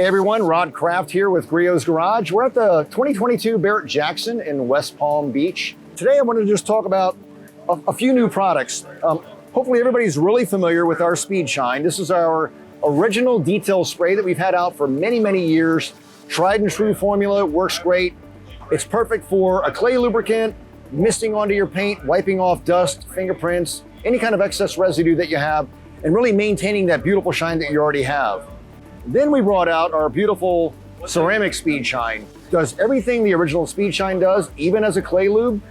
everyone, Rod Kraft here with Griot's Garage. We're at the 2022 Barrett-Jackson in West Palm Beach. Today I wanted to just talk about a few new products. Hopefully everybody's really familiar with our Speed Shine. This is our original detail spray that we've had out for many, many years. Tried and true formula, works great. It's perfect for a clay lubricant, misting onto your paint, wiping off dust, fingerprints, any kind of excess residue that you have, and really maintaining that beautiful shine that you already have. Then we brought out our beautiful ceramic Speed Shine. Does everything the original Speed Shine does, even as a clay lube,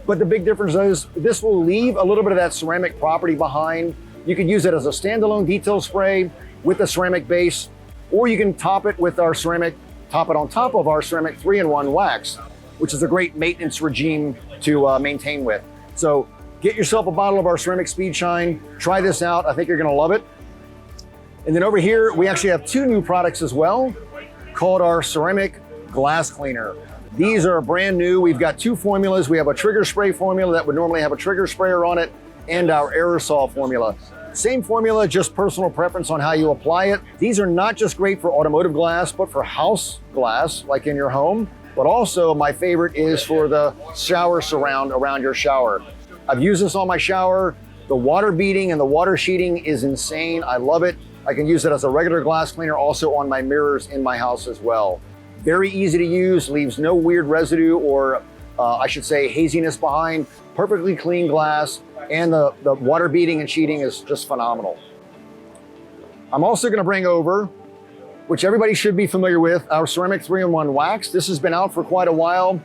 but the big difference is this will leave a little bit of that ceramic property behind. You could use it as a standalone detail spray with a ceramic base, or you can top it with our ceramic, top it on top of our ceramic 3-in-1 wax, which is a great maintenance regime to maintain with. So get yourself a bottle of our ceramic Speed Shine, try this out, I think you're gonna love it. And then over here, we actually have two new products as well, called our ceramic glass cleaner. These are brand new. We've got two formulas. We have a trigger spray formula that would normally have a trigger sprayer on it, and our aerosol formula. Same formula, just personal preference on how you apply it. These are not just great for automotive glass, but for house glass, like in your home. But also my favorite is for the shower surround around your shower. I've used this on my shower. The water beading and the water sheeting is insane. I love it. I can use it as a regular glass cleaner, also on my mirrors in my house as well. Very easy to use, leaves no weird residue or I should say haziness behind. Perfectly clean glass, and the water beading and sheeting is just phenomenal. I'm also gonna bring over, which everybody should be familiar with, our ceramic 3-in-1 wax. This has been out for quite a while.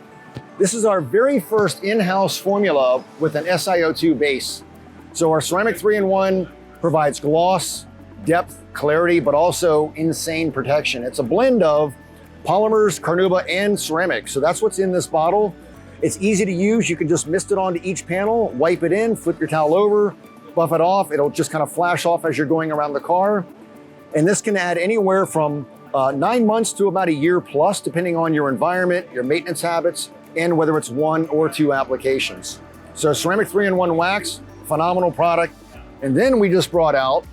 This is our very first in-house formula with an SiO2 base. So our ceramic 3-in-1 provides gloss, depth, clarity, but also insane protection. It's a blend of polymers, carnauba, and ceramic. So that's what's in this bottle. It's easy to use. You can just mist it onto each panel, wipe it in, flip your towel over, buff it off. It'll just kind of flash off as you're going around the car. And this can add anywhere from 9 months to about a year plus, depending on your environment, your maintenance habits, and whether it's 1 or 2 applications. So ceramic 3-in-1 wax, phenomenal product. And then we just brought out,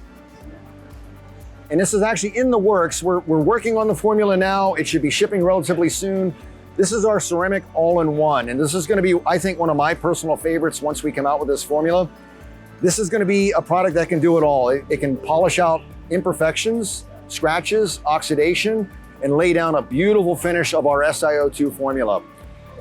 and this is actually in the works. We're working on the formula now. It should be shipping relatively soon. This is our ceramic AllInOne, and this is gonna be, I think, one of my personal favorites once we come out with this formula. This is gonna be a product that can do it all. It can polish out imperfections, scratches, oxidation, and lay down a beautiful finish of our SiO2 formula.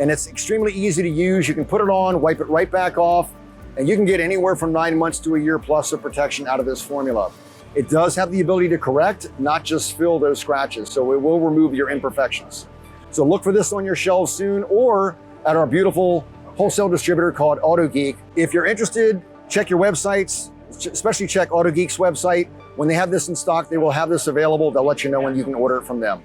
And it's extremely easy to use. You can put it on, wipe it right back off, and you can get anywhere from 9 months to a year plus of protection out of this formula. It does have the ability to correct, not just fill those scratches. So it will remove your imperfections. So look for this on your shelves soon, or at our beautiful wholesale distributor called Autogeek. If you're interested, check your websites, especially check Autogeek's website. When they have this in stock, they will have this available. They'll let you know when you can order it from them.